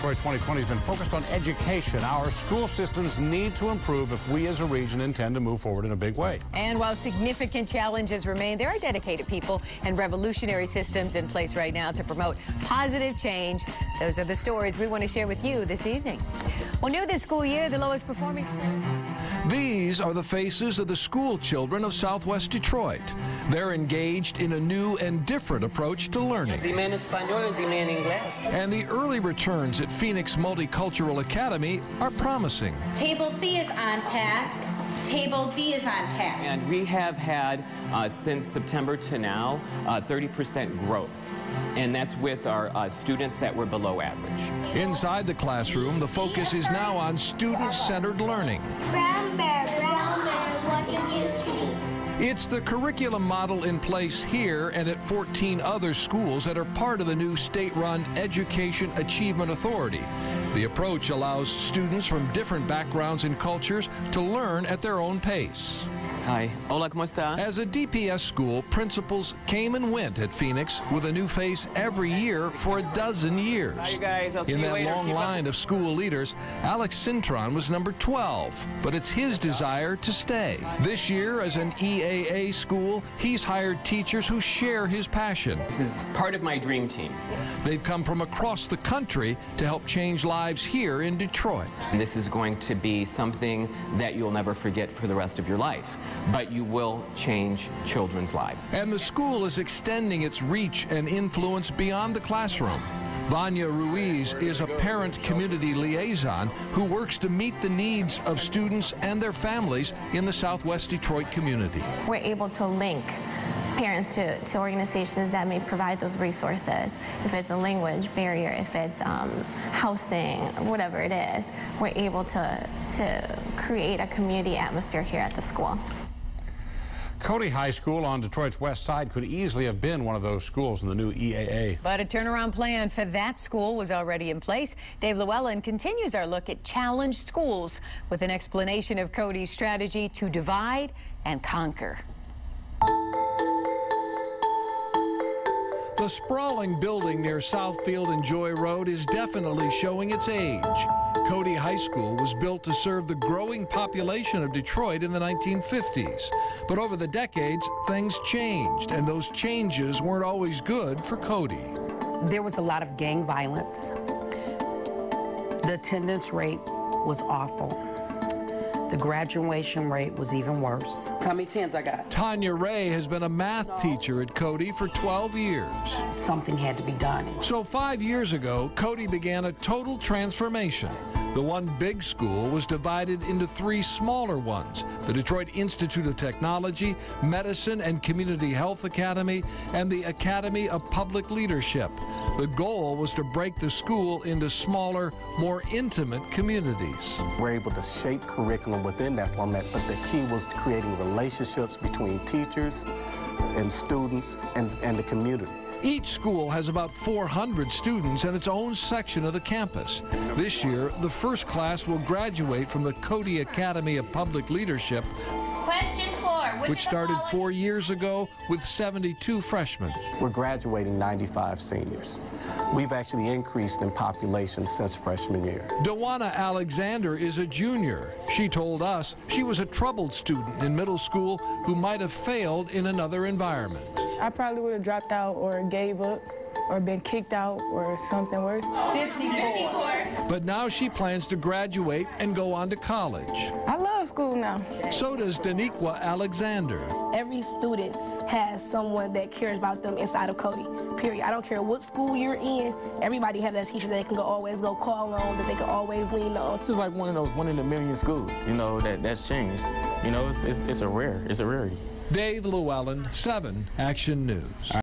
Detroit 2020 has been focused on education. Our school systems need to improve if we as a region intend to move forward in a big way. And while significant challenges remain, there are dedicated people and revolutionary systems in place right now to promote positive change. Those are the stories we want to share with you this evening. Well, new this school year, the lowest performing schools. These are the faces of the school children of Southwest Detroit. They're engaged in a new and different approach to learning. Dime en español, dime en inglés. And the early returns at Phoenix Multicultural Academy are promising. Table C is on task. Table D is on task. And we have had, since September to now, 30% growth. And that's with our students that were below average. Inside the classroom, the focus is now on student-centered learning. Brown bear, what do you see? It's the curriculum model in place here and at 14 other schools that are part of the new state-run Education Achievement Authority. The approach allows students from different backgrounds and cultures to learn at their own pace. Hi. Hola, ¿cómo está? As a DPS school, principals came and went at Phoenix with a new face every year for a dozen years. Hi, you guys. I'll see In you that later. long line of school leaders, Alex Cintron was number 12, but it's his desire to stay. This year, as an EAA school, he's hired teachers who share his passion. This is part of my dream team. They've come from across the country to help change lives here in Detroit. And this is going to be something that you'll never forget for the rest of your life. But you will change children's lives. And the school is extending its reach and influence beyond the classroom. Vanya Ruiz is a parent community liaison who works to meet the needs of students and their families in the Southwest Detroit community. We're able to link parents to organizations that may provide those resources. If it's a language barrier, if it's housing, whatever it is, we're able to create a community atmosphere here at the school. Cody High School on Detroit's west side could easily have been one of those schools in the new EAA. But a turnaround plan for that school was already in place. Dave Llewellyn continues our look at challenged schools with an explanation of Cody's strategy to divide and conquer. The sprawling building near Southfield and Joy Road is definitely showing its age. Cody High School was built to serve the growing population of Detroit in the 1950s. But over the decades, things changed, and those changes weren't always good for Cody. There was a lot of gang violence. The attendance rate was awful. The graduation rate was even worse. How many tens I got? Tanya Ray has been a math teacher at Cody for 12 years. Something had to be done. So 5 years ago, Cody began a total transformation. The one big school was divided into 3 smaller ones: the Detroit Institute of Technology, Medicine and Community Health Academy, and the Academy of Public Leadership. The goal was to break the school into smaller, more intimate communities. We're able to shape curriculum within that format, but the key was creating relationships between teachers and students and the community. Each school has about 400 students and its own section of the campus. This year, the first class will graduate from the Cody Academy of Public Leadership, Question 4. which started 4 years ago with 72 freshmen. We're graduating 95 seniors. We've actually increased in population since freshman year. Dawana Alexander is a junior. She told us she was a troubled student in middle school who might have failed in another environment. I probably would have dropped out or gave up or been kicked out or something worse. 54. But now she plans to graduate and go on to college. I love school now. So does Daniqua Alexander. Every student has someone that cares about them inside of Cody, period. I don't care what school you're in, everybody has that teacher that they can always go call on, that they can always lean on. This is like one of those 1 in a million schools, you know, that's changed. You know, it's a rarity. Dave Llewellyn, 7 Action News.